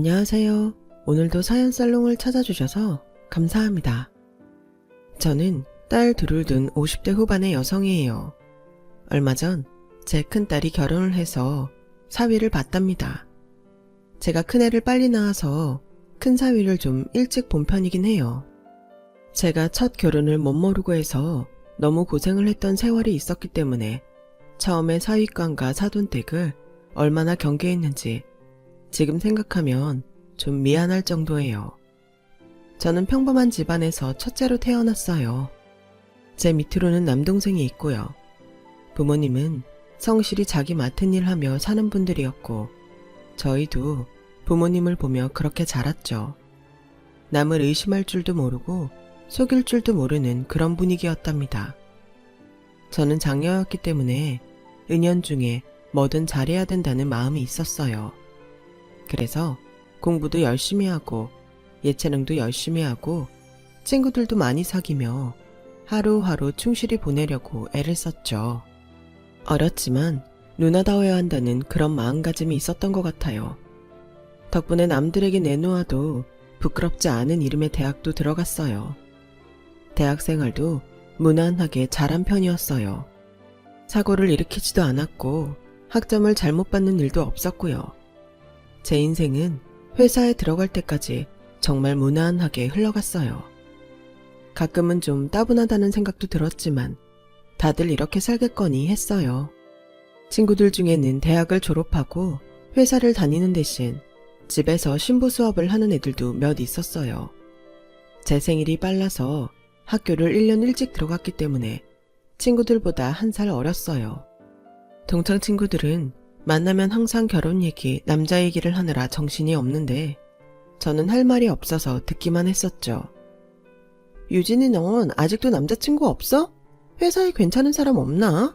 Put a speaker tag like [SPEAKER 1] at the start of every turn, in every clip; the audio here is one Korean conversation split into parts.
[SPEAKER 1] 안녕하세요. 오늘도 사연 살롱을 찾아주셔서 감사합니다. 저는 딸 둘을 둔 50대 후반의 여성이에요. 얼마 전 제 큰딸이 결혼을 해서 사위를 봤답니다. 제가 큰애를 빨리 낳아서 큰 사위를 좀 일찍 본 편이긴 해요. 제가 첫 결혼을 못 모르고 해서 너무 고생을 했던 세월이 있었기 때문에 처음에 사위감과 사돈댁을 얼마나 경계했는지 지금 생각하면 좀 미안할 정도예요. 저는 평범한 집안에서 첫째로 태어났어요. 제 밑으로는 남동생이 있고요. 부모님은 성실히 자기 맡은 일 하며 사는 분들이었고 저희도 부모님을 보며 그렇게 자랐죠. 남을 의심할 줄도 모르고 속일 줄도 모르는 그런 분위기였답니다. 저는 장녀였기 때문에 은연중에 뭐든 잘해야 된다는 마음이 있었어요. 그래서 공부도 열심히 하고 예체능도 열심히 하고 친구들도 많이 사귀며 하루하루 충실히 보내려고 애를 썼죠. 어렸지만 누나다워야 한다는 그런 마음가짐이 있었던 것 같아요. 덕분에 남들에게 내놓아도 부끄럽지 않은 이름의 대학도 들어갔어요. 대학 생활도 무난하게 잘한 편이었어요. 사고를 일으키지도 않았고 학점을 잘못 받는 일도 없었고요. 제 인생은 회사에 들어갈 때까지 정말 무난하게 흘러갔어요. 가끔은 좀 따분하다는 생각도 들었지만 다들 이렇게 살겠거니 했어요. 친구들 중에는 대학을 졸업하고 회사를 다니는 대신 집에서 신부 수업을 하는 애들도 몇 있었어요. 제 생일이 빨라서 학교를 1년 일찍 들어갔기 때문에 친구들보다 1살 어렸어요. 동창 친구들은 만나면 항상 결혼 얘기, 남자 얘기를 하느라 정신이 없는데 저는 할 말이 없어서 듣기만 했었죠. 유진이 넌 아직도 남자친구 없어? 회사에 괜찮은 사람 없나?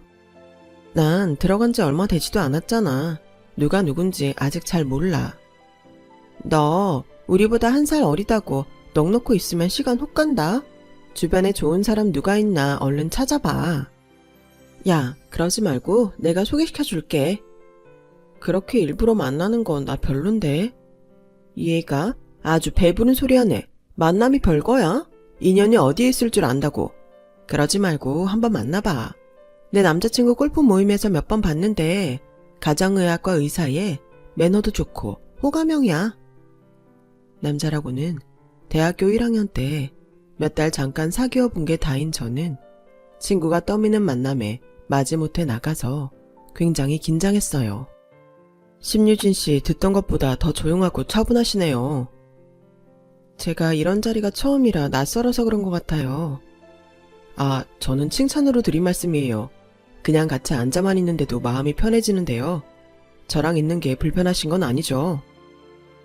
[SPEAKER 1] 난 들어간 지 얼마 되지도 않았잖아. 누가 누군지 아직 잘 몰라. 너 우리보다 1살 어리다고 넋 놓고 있으면 시간 훅 간다. 주변에 좋은 사람 누가 있나 얼른 찾아봐. 야, 그러지 말고 내가 소개시켜 줄게. 그렇게 일부러 만나는 건 나 별론데. 얘가 아주 배부른 소리 하네. 만남이 별거야? 인연이 어디에 있을 줄 안다고. 그러지 말고 한번 만나봐. 내 남자친구 골프 모임에서 몇 번 봤는데 가정의학과 의사에 매너도 좋고 호감형이야. 남자라고는 대학교 1학년 때 몇 달 잠깐 사귀어 본 게 다인 저는 친구가 떠미는 만남에 마지못해 나가서 굉장히 긴장했어요. 심유진 씨 듣던 것보다 더 조용하고 차분하시네요. 제가 이런 자리가 처음이라 낯설어서 그런 것 같아요. 아, 저는 칭찬으로 드린 말씀이에요. 그냥 같이 앉아만 있는데도 마음이 편해지는데요. 저랑 있는 게 불편하신 건 아니죠?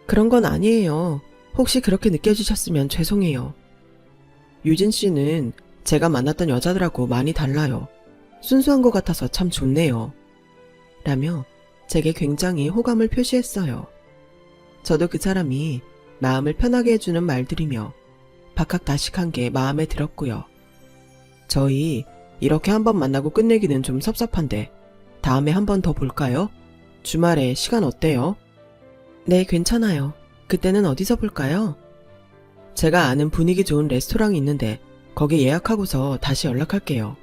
[SPEAKER 1] 그런 건 아니에요. 혹시 그렇게 느껴지셨으면 죄송해요. 유진 씨는 제가 만났던 여자들하고 많이 달라요. 순수한 것 같아서 참 좋네요. 라며 제게 굉장히 호감을 표시했어요. 저도 그 사람이 마음을 편하게 해주는 말들이며 박학다식한 게 마음에 들었고요. 저희 이렇게 한번 만나고 끝내기는 좀 섭섭한데 다음에 한 번 더 볼까요? 주말에 시간 어때요? 네, 괜찮아요. 그때는 어디서 볼까요? 제가 아는 분위기 좋은 레스토랑이 있는데 거기 예약하고서 다시 연락할게요.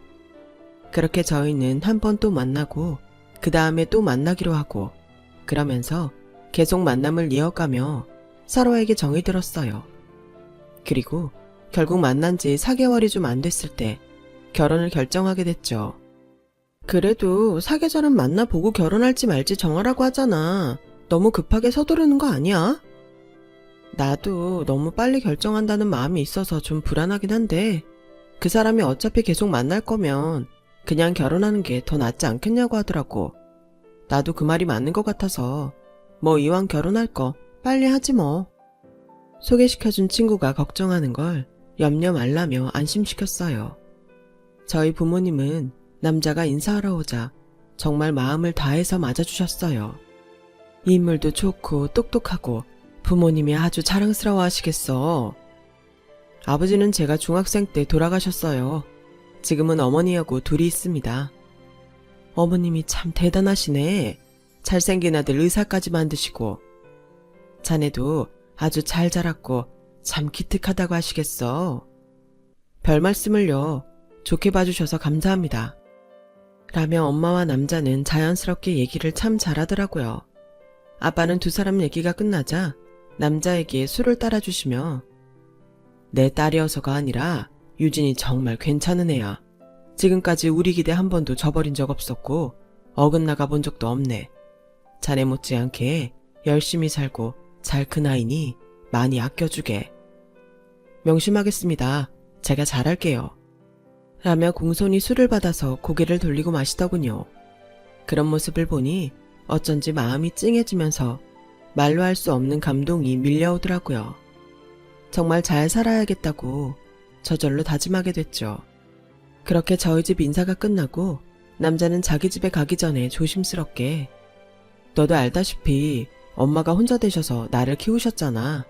[SPEAKER 1] 그렇게 저희는 한 번 또 만나고 그 다음에 또 만나기로 하고 그러면서 계속 만남을 이어가며 서로에게 정이 들었어요. 그리고 결국 만난 지 4개월이 좀 안 됐을 때 결혼을 결정하게 됐죠. 그래도 사계절은 만나보고 결혼할지 말지 정하라고 하잖아. 너무 급하게 서두르는 거 아니야? 나도 너무 빨리 결정한다는 마음이 있어서 좀 불안하긴 한데 그 사람이 어차피 계속 만날 거면 그냥 결혼하는 게 더 낫지 않겠냐고 하더라고. 나도 그 말이 맞는 것 같아서 뭐 이왕 결혼할 거 빨리 하지 뭐. 소개시켜준 친구가 걱정하는 걸 염려 말라며 안심시켰어요. 저희 부모님은 남자가 인사하러 오자 정말 마음을 다해서 맞아주셨어요. 인물도 좋고 똑똑하고 부모님이 아주 자랑스러워 하시겠어. 아버지는 제가 중학생 때 돌아가셨어요. 지금은 어머니하고 둘이 있습니다. 어머님이 참 대단하시네. 잘생긴 아들 의사까지 만드시고. 자네도 아주 잘 자랐고 참 기특하다고 하시겠어. 별 말씀을요. 좋게 봐주셔서 감사합니다. 라며 엄마와 남자는 자연스럽게 얘기를 참 잘하더라고요. 아빠는 두 사람 얘기가 끝나자 남자에게 술을 따라주시며 내 딸이어서가 아니라 유진이 정말 괜찮은 애야. 지금까지 우리 기대 한 번도 저버린 적 없었고 어긋나가 본 적도 없네. 자네 못지않게 열심히 살고 잘 큰 아이니 많이 아껴주게. 명심하겠습니다. 제가 잘할게요. 라며 공손히 술을 받아서 고개를 돌리고 마시더군요. 그런 모습을 보니 어쩐지 마음이 찡해지면서 말로 할 수 없는 감동이 밀려오더라고요. 정말 잘 살아야겠다고 저절로 다짐하게 됐죠. 그렇게 저희 집 인사가 끝나고 남자는 자기 집에 가기 전에 조심스럽게 너도 알다시피 엄마가 혼자 되셔서 나를 키우셨잖아.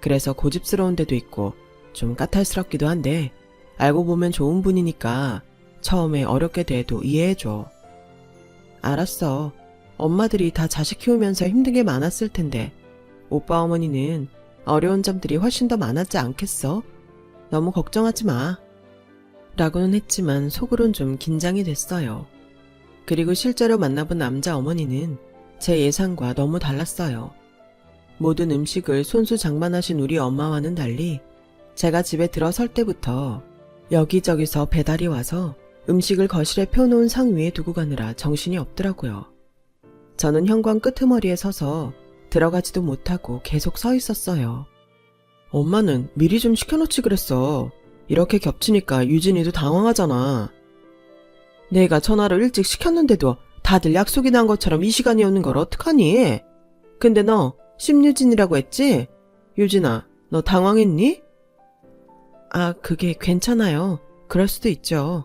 [SPEAKER 1] 그래서 고집스러운 데도 있고 좀 까탈스럽기도 한데 알고 보면 좋은 분이니까 처음에 어렵게 대해도 이해해줘. 알았어. 엄마들이 다 자식 키우면서 힘든 게 많았을 텐데 오빠 어머니는 어려운 점들이 훨씬 더 많았지 않겠어? 너무 걱정하지 마. 라고는 했지만 속으론 좀 긴장이 됐어요. 그리고 실제로 만나본 남자 어머니는 제 예상과 너무 달랐어요. 모든 음식을 손수 장만하신 우리 엄마와는 달리 제가 집에 들어설 때부터 여기저기서 배달이 와서 음식을 거실에 펴놓은 상 위에 두고 가느라 정신이 없더라고요. 저는 현관 끄트머리에 서서 들어가지도 못하고 계속 서 있었어요. 엄마는 미리 좀 시켜놓지 그랬어. 이렇게 겹치니까 유진이도 당황하잖아. 내가 전화를 일찍 시켰는데도 다들 약속이 난 것처럼 이 시간이 오는 걸 어떡하니? 근데 너 심유진이라고 했지? 유진아, 너 당황했니? 아, 그게 괜찮아요. 그럴 수도 있죠.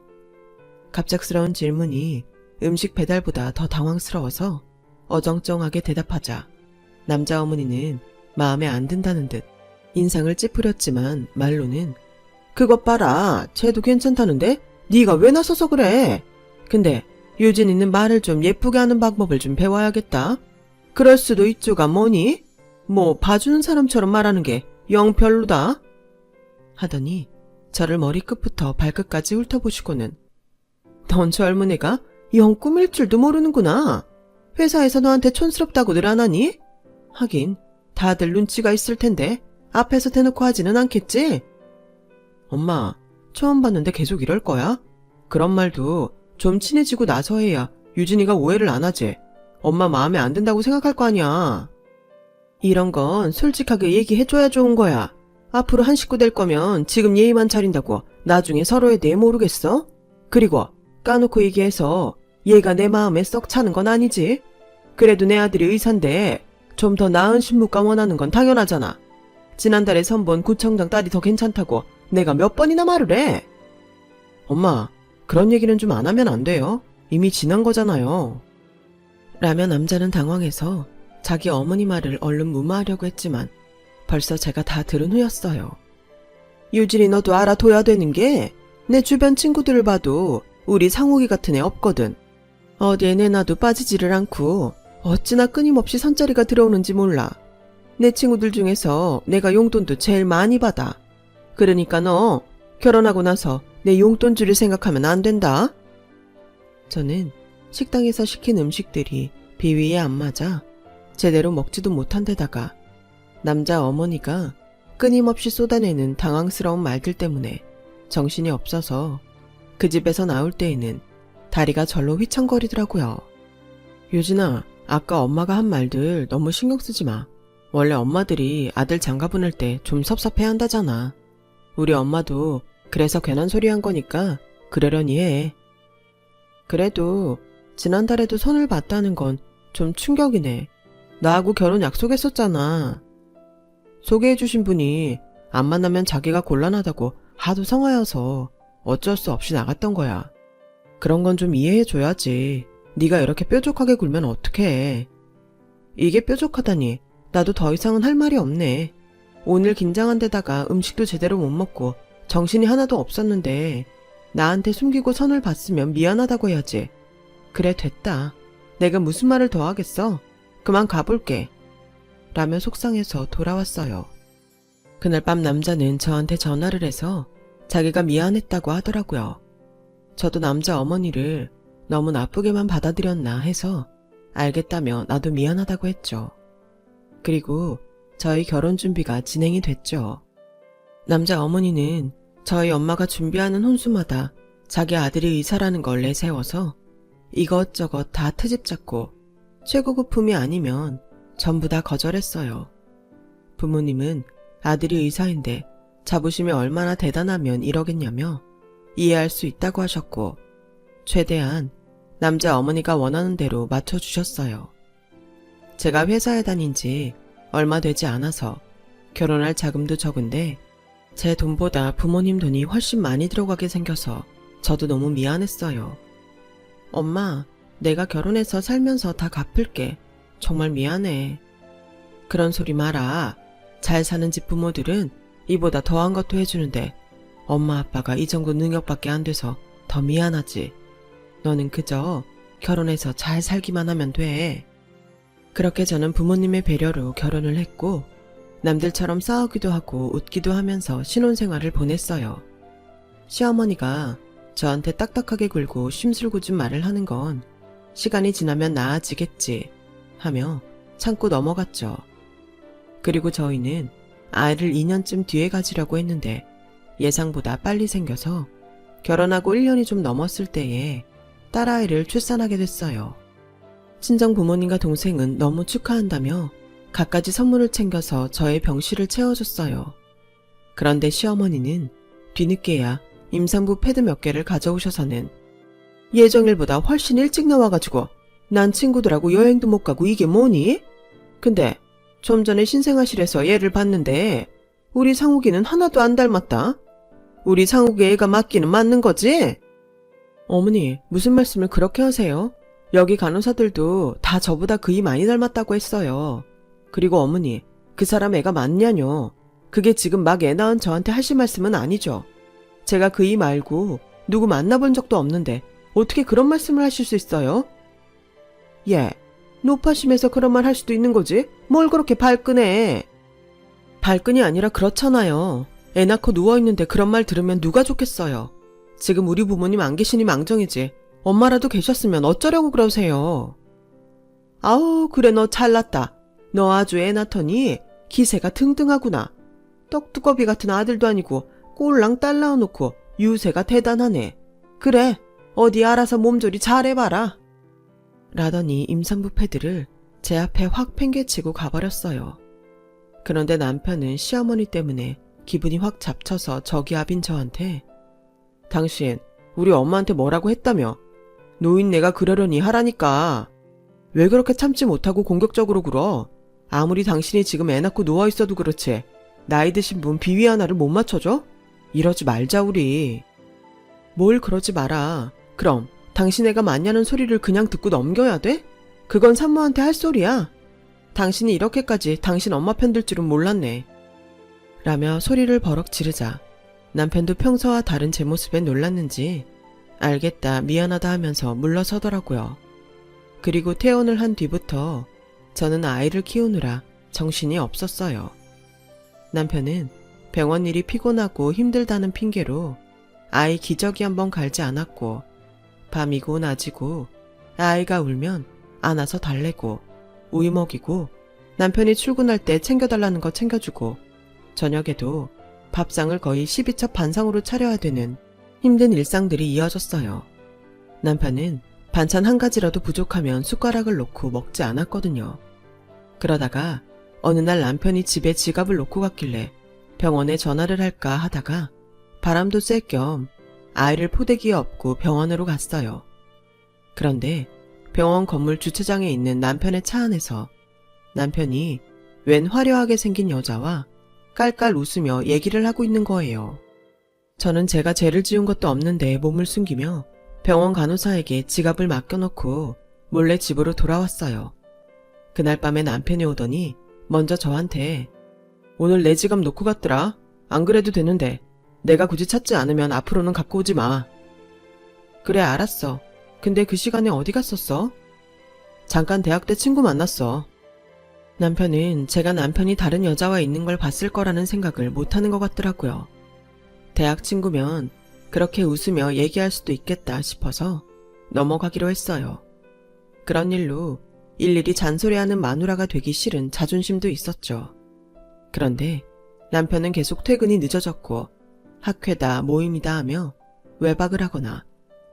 [SPEAKER 1] 갑작스러운 질문이 음식 배달보다 더 당황스러워서 어정쩡하게 대답하자 남자 어머니는 마음에 안 든다는 듯 인상을 찌푸렸지만 말로는 그것 봐라. 쟤도 괜찮다는데? 네가 왜 나서서 그래? 근데 유진이는 말을 좀 예쁘게 하는 방법을 좀 배워야겠다. 그럴 수도 있죠가 뭐니? 뭐 봐주는 사람처럼 말하는 게 영 별로다. 하더니 저를 머리끝부터 발끝까지 훑어보시고는 넌 젊은 애가 영 꾸밀 줄도 모르는구나. 회사에서 너한테 촌스럽다고들 안 하니? 하긴 다들 눈치가 있을 텐데 앞에서 대놓고 하지는 않겠지? 엄마, 처음 봤는데 계속 이럴 거야? 그런 말도 좀 친해지고 나서 해야 유진이가 오해를 안 하지. 엄마 마음에 안 든다고 생각할 거 아니야. 이런 건 솔직하게 얘기해줘야 좋은 거야. 앞으로 한 식구 될 거면 지금 예의만 차린다고 나중에 서로에 대해 모르겠어? 그리고 까놓고 얘기해서 얘가 내 마음에 썩 차는 건 아니지. 그래도 내 아들이 의사인데 좀 더 나은 신부가 원하는 건 당연하잖아. 지난달에 선본 구청장 딸이 더 괜찮다고 내가 몇 번이나 말을 해. 엄마, 그런 얘기는 좀 안 하면 안 돼요. 이미 지난 거잖아요. 라며 남자는 당황해서 자기 어머니 말을 얼른 무마하려고 했지만 벌써 제가 다 들은 후였어요. 유진이 너도 알아둬야 되는 게 내 주변 친구들을 봐도 우리 상욱이 같은 애 없거든. 어디에 내놔도 빠지지를 않고 어찌나 끊임없이 선자리가 들어오는지 몰라. 내 친구들 중에서 내가 용돈도 제일 많이 받아. 그러니까 너 결혼하고 나서 내 용돈 줄일 생각하면 안 된다. 저는 식당에서 시킨 음식들이 비위에 안 맞아 제대로 먹지도 못한 데다가 남자 어머니가 끊임없이 쏟아내는 당황스러운 말들 때문에 정신이 없어서 그 집에서 나올 때에는 다리가 절로 휘청거리더라고요. 유진아, 아까 엄마가 한 말들 너무 신경 쓰지 마. 원래 엄마들이 아들 장가 보낼 때 좀 섭섭해한다잖아. 우리 엄마도 그래서 괜한 소리 한 거니까 그러려니 해. 그래도 지난달에도 손을 봤다는 건 좀 충격이네. 나하고 결혼 약속했었잖아. 소개해주신 분이 안 만나면 자기가 곤란하다고 하도 성화여서 어쩔 수 없이 나갔던 거야. 그런 건 좀 이해해줘야지. 네가 이렇게 뾰족하게 굴면 어떡해. 이게 뾰족하다니 나도 더 이상은 할 말이 없네. 오늘 긴장한 데다가 음식도 제대로 못 먹고 정신이 하나도 없었는데 나한테 숨기고 선을 봤으면 미안하다고 해야지. 그래, 됐다. 내가 무슨 말을 더 하겠어. 그만 가볼게. 라며 속상해서 돌아왔어요. 그날 밤 남자는 저한테 전화를 해서 자기가 미안했다고 하더라고요. 저도 남자 어머니를 너무 나쁘게만 받아들였나 해서 알겠다며 나도 미안하다고 했죠. 그리고 저희 결혼 준비가 진행이 됐죠. 남자 어머니는 저희 엄마가 준비하는 혼수마다 자기 아들이 의사라는 걸 내세워서 이것저것 다 트집 잡고 최고급품이 아니면 전부 다 거절했어요. 부모님은 아들이 의사인데 자부심이 얼마나 대단하면 이러겠냐며 이해할 수 있다고 하셨고 최대한 남자 어머니가 원하는 대로 맞춰주셨어요. 제가 회사에 다닌 지 얼마 되지 않아서 결혼할 자금도 적은데 제 돈보다 부모님 돈이 훨씬 많이 들어가게 생겨서 저도 너무 미안했어요. 엄마, 내가 결혼해서 살면서 다 갚을게. 정말 미안해. 그런 소리 마라. 잘 사는 집 부모들은 이보다 더한 것도 해주는데 엄마 아빠가 이 정도 능력밖에 안 돼서 더 미안하지. 너는 그저 결혼해서 잘 살기만 하면 돼. 그렇게 저는 부모님의 배려로 결혼을 했고 남들처럼 싸우기도 하고 웃기도 하면서 신혼생활을 보냈어요. 시어머니가 저한테 딱딱하게 굴고 심술궂은 말을 하는 건 시간이 지나면 나아지겠지 하며 참고 넘어갔죠. 그리고 저희는 아이를 2년쯤 뒤에 가지려고 했는데 예상보다 빨리 생겨서 결혼하고 1년이 좀 넘었을 때에 딸아이를 출산하게 됐어요. 친정 부모님과 동생은 너무 축하한다며 갖가지 선물을 챙겨서 저의 병실을 채워줬어요. 그런데 시어머니는 뒤늦게야 임산부 패드 몇 개를 가져오셔서는 예정일보다 훨씬 일찍 나와가지고 난 친구들하고 여행도 못 가고 이게 뭐니? 근데 좀 전에 신생아실에서 얘를 봤는데 우리 상욱이는 하나도 안 닮았다. 우리 상욱이 애가 맞기는 맞는 거지? 어머니, 무슨 말씀을 그렇게 하세요? 여기 간호사들도 다 저보다 그이 많이 닮았다고 했어요. 그리고 어머니, 그 사람 애가 맞냐뇨. 그게 지금 막 애 낳은 저한테 하실 말씀은 아니죠. 제가 그이 말고 누구 만나본 적도 없는데 어떻게 그런 말씀을 하실 수 있어요? 예, 노파심에서 그런 말 할 수도 있는 거지? 뭘 그렇게 발끈해? 발끈이 아니라 그렇잖아요. 애 낳고 누워있는데 그런 말 들으면 누가 좋겠어요. 지금 우리 부모님 안 계시니 망정이지. 엄마라도 계셨으면 어쩌려고 그러세요. 아우, 그래 너 잘났다. 너 아주 애 낳더니 기세가 등등하구나. 떡두꺼비 같은 아들도 아니고 꼴랑 딸 낳아놓고 유세가 대단하네. 그래, 어디 알아서 몸조리 잘해봐라. 라더니 임산부 패드를 제 앞에 확 팽개치고 가버렸어요. 그런데 남편은 시어머니 때문에 기분이 확 잡쳐서 저기압인 저한테 당신 우리 엄마한테 뭐라고 했다며? 노인네가 그러려니 하라니까. 왜 그렇게 참지 못하고 공격적으로 굴어? 아무리 당신이 지금 애 낳고 누워있어도 그렇지 나이 드신 분 비위 하나를 못 맞춰줘? 이러지 말자 우리. 뭘 그러지 마라. 그럼 당신 애가 맞냐는 소리를 그냥 듣고 넘겨야 돼? 그건 산모한테 할 소리야. 당신이 이렇게까지 당신 엄마 편 들 줄은 몰랐네. 라며 소리를 버럭 지르자 남편도 평소와 다른 제 모습에 놀랐는지 알겠다 미안하다 하면서 물러서더라고요. 그리고 퇴원을 한 뒤부터 저는 아이를 키우느라 정신이 없었어요. 남편은 병원 일이 피곤하고 힘들다는 핑계로 아이 기저귀 한번 갈지 않았고 밤이고 낮이고 아이가 울면 안아서 달래고 우유 먹이고 남편이 출근할 때 챙겨달라는 거 챙겨주고 저녁에도 밥상을 거의 12첩 반상으로 차려야 되는 힘든 일상들이 이어졌어요. 남편은 반찬 한 가지라도 부족하면 숟가락을 놓고 먹지 않았거든요. 그러다가 어느 날 남편이 집에 지갑을 놓고 갔길래 병원에 전화를 할까 하다가 바람도 쐴 겸 아이를 포대기에 업고 병원으로 갔어요. 그런데 병원 건물 주차장에 있는 남편의 차 안에서 남편이 웬 화려하게 생긴 여자와 깔깔 웃으며 얘기를 하고 있는 거예요. 저는 제가 죄를 지은 것도 없는데 몸을 숨기며 병원 간호사에게 지갑을 맡겨놓고 몰래 집으로 돌아왔어요. 그날 밤에 남편이 오더니 먼저 저한테 오늘 내 지갑 놓고 갔더라. 안 그래도 되는데 내가 굳이 찾지 않으면 앞으로는 갖고 오지 마. 그래 알았어. 근데 그 시간에 어디 갔었어? 잠깐 대학 때 친구 만났어. 남편은 제가 남편이 다른 여자와 있는 걸 봤을 거라는 생각을 못하는 것 같더라고요. 대학 친구면 그렇게 웃으며 얘기할 수도 있겠다 싶어서 넘어가기로 했어요. 그런 일로 일일이 잔소리하는 마누라가 되기 싫은 자존심도 있었죠. 그런데 남편은 계속 퇴근이 늦어졌고 학회다 모임이다 하며 외박을 하거나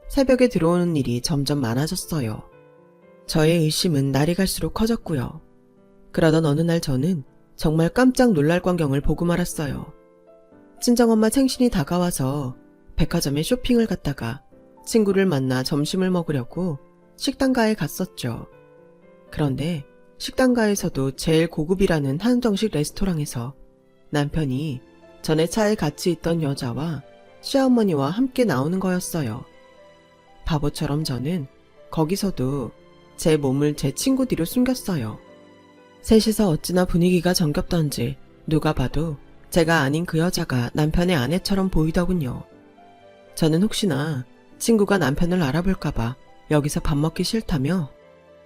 [SPEAKER 1] 새벽에 들어오는 일이 점점 많아졌어요. 저의 의심은 날이 갈수록 커졌고요. 그러던 어느 날 저는 정말 깜짝 놀랄 광경을 보고 말았어요. 친정엄마 생신이 다가와서 백화점에 쇼핑을 갔다가 친구를 만나 점심을 먹으려고 식당가에 갔었죠. 그런데 식당가에서도 제일 고급이라는 한정식 레스토랑에서 남편이 전에 차에 같이 있던 여자와 시어머니와 함께 나오는 거였어요. 바보처럼 저는 거기서도 제 몸을 제 친구 뒤로 숨겼어요. 셋이서 어찌나 분위기가 정겹던지 누가 봐도 제가 아닌 그 여자가 남편의 아내처럼 보이더군요. 저는 혹시나 친구가 남편을 알아볼까봐 여기서 밥 먹기 싫다며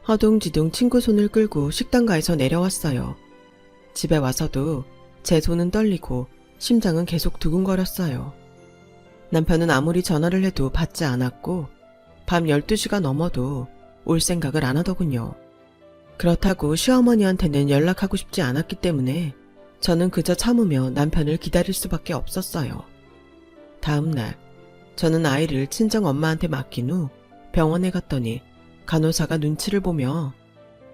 [SPEAKER 1] 허둥지둥 친구 손을 끌고 식당가에서 내려왔어요. 집에 와서도 제 손은 떨리고 심장은 계속 두근거렸어요. 남편은 아무리 전화를 해도 받지 않았고 밤 12시가 넘어도 올 생각을 안 하더군요. 그렇다고 시어머니한테는 연락하고 싶지 않았기 때문에 저는 그저 참으며 남편을 기다릴 수밖에 없었어요. 다음 날 저는 아이를 친정 엄마한테 맡긴 후 병원에 갔더니 간호사가 눈치를 보며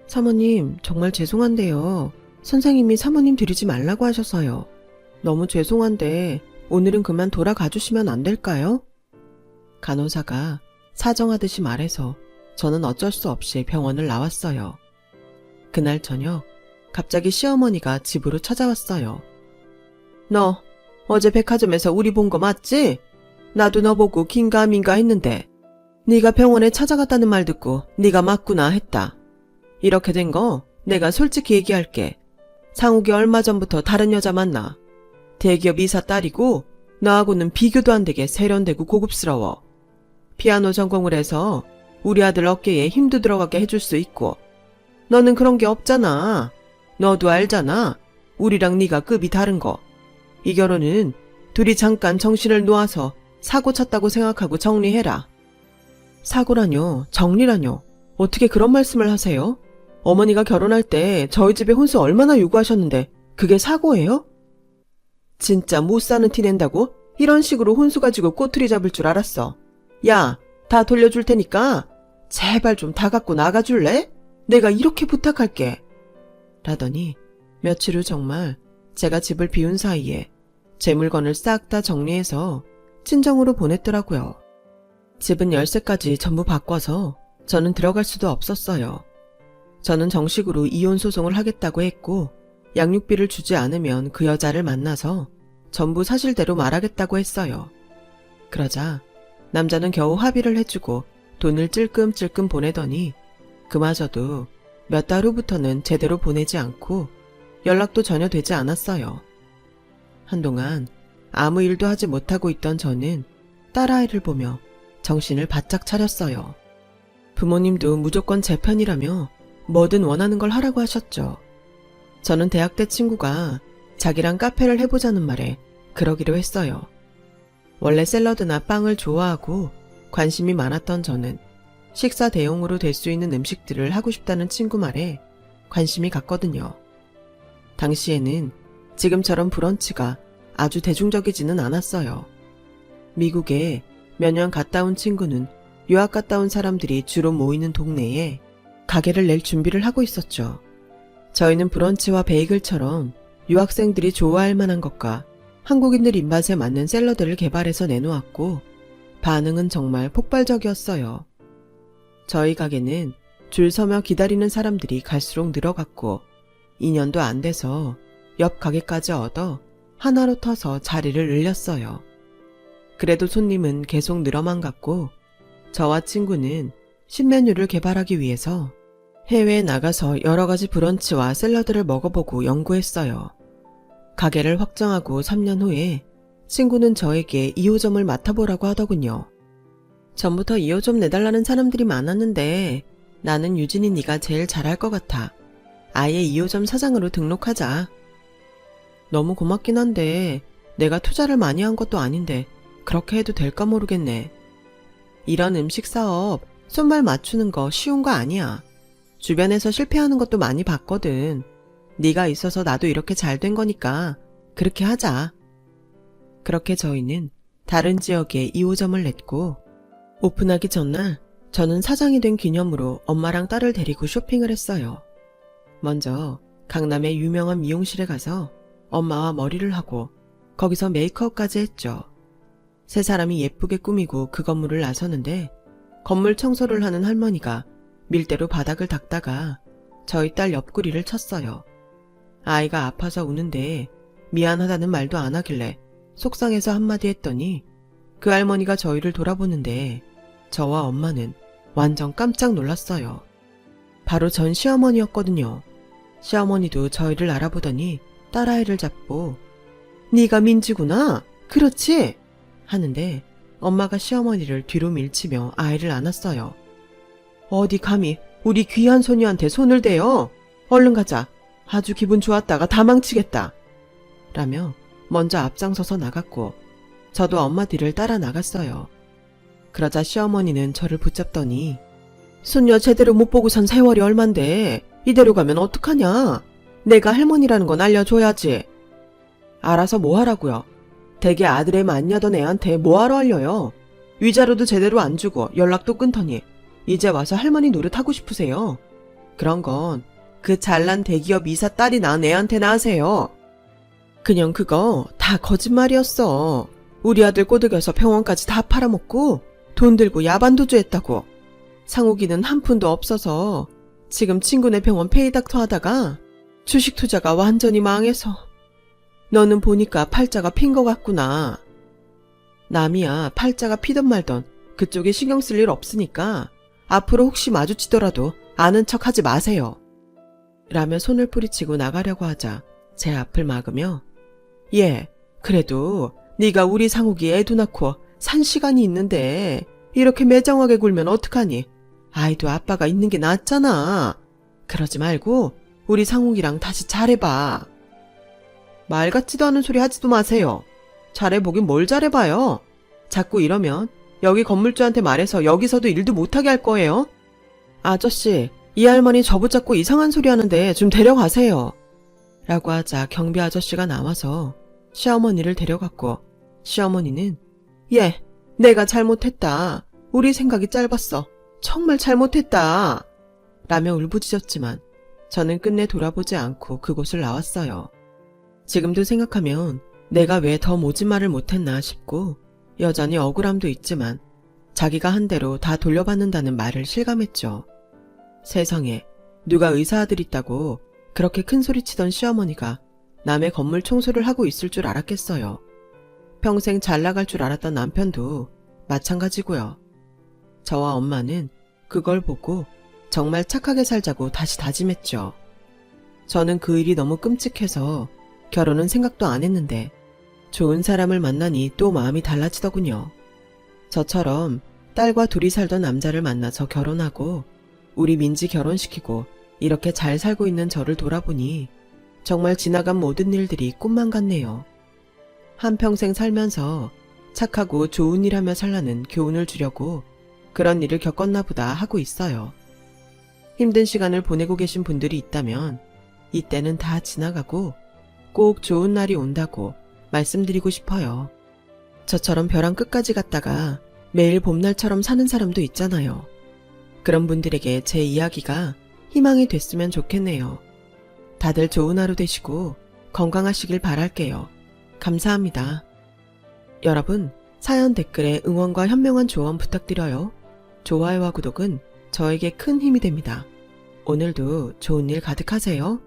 [SPEAKER 1] 사모님 정말 죄송한데요. 선생님이 사모님 들이지 말라고 하셔서요. 너무 죄송한데 오늘은 그만 돌아가 주시면 안 될까요? 간호사가 사정하듯이 말해서 저는 어쩔 수 없이 병원을 나왔어요. 그날 저녁 갑자기 시어머니가 집으로 찾아왔어요. 너 어제 백화점에서 우리 본 거 맞지? 나도 너 보고 긴가민가 했는데 네가 병원에 찾아갔다는 말 듣고 네가 맞구나 했다. 이렇게 된 거 내가 솔직히 얘기할게. 상욱이 얼마 전부터 다른 여자 만나. 대기업 이사 딸이고 너하고는 비교도 안 되게 세련되고 고급스러워. 피아노 전공을 해서 우리 아들 어깨에 힘도 들어가게 해줄 수 있고 너는 그런 게 없잖아. 너도 알잖아. 우리랑 네가 급이 다른 거. 이 결혼은 둘이 잠깐 정신을 놓아서 사고 쳤다고 생각하고 정리해라. 사고라뇨? 정리라뇨? 어떻게 그런 말씀을 하세요? 어머니가 결혼할 때 저희 집에 혼수 얼마나 요구하셨는데 그게 사고예요? 진짜 못 사는 티 낸다고? 이런 식으로 혼수 가지고 꼬투리 잡을 줄 알았어. 야, 다 돌려줄 테니까 제발 좀 다 갖고 나가줄래? 내가 이렇게 부탁할게. 라더니 며칠 후 정말 제가 집을 비운 사이에 제 물건을 싹 다 정리해서 친정으로 보냈더라고요. 집은 열쇠까지 전부 바꿔서 저는 들어갈 수도 없었어요. 저는 정식으로 이혼 소송을 하겠다고 했고 양육비를 주지 않으면 그 여자를 만나서 전부 사실대로 말하겠다고 했어요. 그러자 남자는 겨우 합의를 해주고 돈을 찔끔찔끔 보내더니 그마저도 몇 달 후부터는 제대로 보내지 않고 연락도 전혀 되지 않았어요. 한동안 아무 일도 하지 못하고 있던 저는 딸아이를 보며 정신을 바짝 차렸어요. 부모님도 무조건 제 편이라며 뭐든 원하는 걸 하라고 하셨죠. 저는 대학 때 친구가 자기랑 카페를 해보자는 말에 그러기로 했어요. 원래 샐러드나 빵을 좋아하고 관심이 많았던 저는 식사 대용으로 될 수 있는 음식들을 하고 싶다는 친구 말에 관심이 갔거든요. 당시에는 지금처럼 브런치가 아주 대중적이지는 않았어요. 미국에 몇 년 갔다 온 친구는 유학 갔다 온 사람들이 주로 모이는 동네에 가게를 낼 준비를 하고 있었죠. 저희는 브런치와 베이글처럼 유학생들이 좋아할 만한 것과 한국인들 입맛에 맞는 샐러드를 개발해서 내놓았고 반응은 정말 폭발적이었어요. 저희 가게는 줄 서며 기다리는 사람들이 갈수록 늘어갔고 2년도 안 돼서 옆 가게까지 얻어 하나로 터서 자리를 늘렸어요. 그래도 손님은 계속 늘어만 갔고 저와 친구는 신메뉴를 개발하기 위해서 해외에 나가서 여러 가지 브런치와 샐러드를 먹어보고 연구했어요. 가게를 확정하고 3년 후에 친구는 저에게 2호점을 맡아보라고 하더군요. 전부터 2호점 내달라는 사람들이 많았는데 나는 유진이 네가 제일 잘할 것 같아. 아예 2호점 사장으로 등록하자. 너무 고맙긴 한데 내가 투자를 많이 한 것도 아닌데 그렇게 해도 될까 모르겠네. 이런 음식 사업 손발 맞추는 거 쉬운 거 아니야. 주변에서 실패하는 것도 많이 봤거든. 네가 있어서 나도 이렇게 잘 된 거니까 그렇게 하자. 그렇게 저희는 다른 지역에 2호점을 냈고 오픈하기 전날 저는 사장이 된 기념으로 엄마랑 딸을 데리고 쇼핑을 했어요. 먼저 강남의 유명한 미용실에 가서 엄마와 머리를 하고 거기서 메이크업까지 했죠. 세 사람이 예쁘게 꾸미고 그 건물을 나서는데 건물 청소를 하는 할머니가 밀대로 바닥을 닦다가 저희 딸 옆구리를 쳤어요. 아이가 아파서 우는데 미안하다는 말도 안 하길래 속상해서 한마디 했더니 그 할머니가 저희를 돌아보는데 저와 엄마는 완전 깜짝 놀랐어요. 바로 전 시어머니였거든요. 시어머니도 저희를 알아보더니 딸아이를 잡고 네가 민지구나? 그렇지? 하는데 엄마가 시어머니를 뒤로 밀치며 아이를 안았어요. 어디 감히 우리 귀한 소녀한테 손을 대요? 얼른 가자. 아주 기분 좋았다가 다 망치겠다. 라며 먼저 앞장서서 나갔고 저도 엄마 뒤를 따라 나갔어요. 그러자 시어머니는 저를 붙잡더니 손녀 제대로 못 보고 산 세월이 얼만데 이대로 가면 어떡하냐? 내가 할머니라는 건 알려줘야지. 알아서 뭐 하라고요? 댁에 아들애 맞냐던 애한테 뭐하러 알려요? 위자료도 제대로 안 주고 연락도 끊더니 이제 와서 할머니 노릇하고 싶으세요? 그런 건 그 잘난 대기업 이사 딸이 낳은 애한테나 하세요. 그냥 그거 다 거짓말이었어. 우리 아들 꼬드겨서 병원까지 다 팔아먹고 돈 들고 야반도주 했다고. 상욱이는 한 푼도 없어서 지금 친구네 병원 페이닥터 하다가 주식 투자가 완전히 망해서 너는 보니까 팔자가 핀 것 같구나. 남이야 팔자가 피든 말든 그쪽에 신경 쓸 일 없으니까 앞으로 혹시 마주치더라도 아는 척 하지 마세요. 라며 손을 뿌리치고 나가려고 하자 제 앞을 막으며 예, 그래도 네가 우리 상욱이 애도 낳고 산 시간이 있는데 이렇게 매정하게 굴면 어떡하니? 아이도 아빠가 있는 게 낫잖아. 그러지 말고 우리 상욱이랑 다시 잘해봐. 말 같지도 않은 소리 하지도 마세요. 잘해보긴 뭘 잘해봐요. 자꾸 이러면 여기 건물주한테 말해서 여기서도 일도 못하게 할 거예요. 아저씨, 이 할머니 저 붙잡고 이상한 소리 하는데 좀 데려가세요. 라고 하자 경비 아저씨가 나와서 시어머니를 데려갔고 시어머니는 예, 내가 잘못했다. 우리 생각이 짧았어. 정말 잘못했다. 라며 울부짖었지만 저는 끝내 돌아보지 않고 그곳을 나왔어요. 지금도 생각하면 내가 왜 더 모진 말을 못했나 싶고 여전히 억울함도 있지만 자기가 한 대로 다 돌려받는다는 말을 실감했죠. 세상에 누가 의사 아들 있다고 그렇게 큰 소리 치던 시어머니가 남의 건물 청소를 하고 있을 줄 알았겠어요. 평생 잘 나갈 줄 알았던 남편도 마찬가지고요. 저와 엄마는 그걸 보고 정말 착하게 살자고 다시 다짐했죠. 저는 그 일이 너무 끔찍해서 결혼은 생각도 안 했는데 좋은 사람을 만나니 또 마음이 달라지더군요. 저처럼 딸과 둘이 살던 남자를 만나서 결혼하고 우리 민지 결혼시키고 이렇게 잘 살고 있는 저를 돌아보니 정말 지나간 모든 일들이 꿈만 같네요. 한평생 살면서 착하고 좋은 일 하며 살라는 교훈을 주려고 그런 일을 겪었나 보다 하고 있어요. 힘든 시간을 보내고 계신 분들이 있다면 이때는 다 지나가고 꼭 좋은 날이 온다고 말씀드리고 싶어요. 저처럼 벼랑 끝까지 갔다가 매일 봄날처럼 사는 사람도 있잖아요. 그런 분들에게 제 이야기가 희망이 됐으면 좋겠네요. 다들 좋은 하루 되시고 건강하시길 바랄게요. 감사합니다. 여러분, 사연 댓글에 응원과 현명한 조언 부탁드려요. 좋아요와 구독은 저에게 큰 힘이 됩니다. 오늘도 좋은 일 가득하세요.